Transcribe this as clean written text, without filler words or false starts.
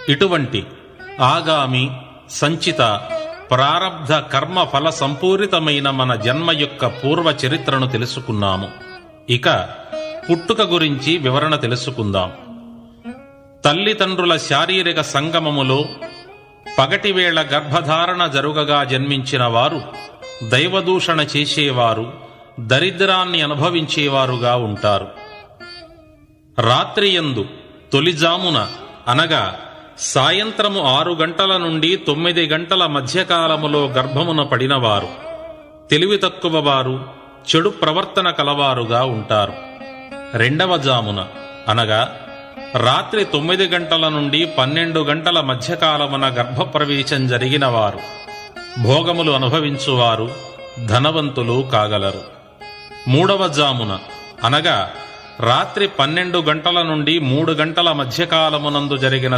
ఇటువంటి ఆగామి, సంచిత, ప్రారబ్ధ కర్మ ఫల సంపూరితమైన మన జన్మ యొక్క పూర్వ చరిత్రను తెలుసుకున్నాము. ఇక పుట్టుక గురించి వివరణ తెలుసుకుందాం. తల్లిదండ్రుల శారీరక సంగమములో పగటివేళ గర్భధారణ జరుగగా జన్మించిన వారు దైవదూషణ చేసేవారు, దరిద్రాన్ని అనుభవించేవారుగా ఉంటారు. రాత్రియందు తొలిజామున అనగా సాయంత్రము 6 గంటల నుండి 9 గంటల మధ్యకాలములో గర్భమున పడినవారు తెలివి తక్కువ వారు, చెడు ప్రవర్తన కలవారుగా ఉంటారు. రెండవ జామున అనగా రాత్రి 9 గంటల నుండి 12 గంటల మధ్యకాలమున గర్భప్రవేశం జరిగిన వారు భోగములు అనుభవించువారు, ధనవంతులు కాగలరు. మూడవ జామున అనగా రాత్రి 12 గంటల నుండి 3 గంటల మధ్యకాలమునందు జరిగిన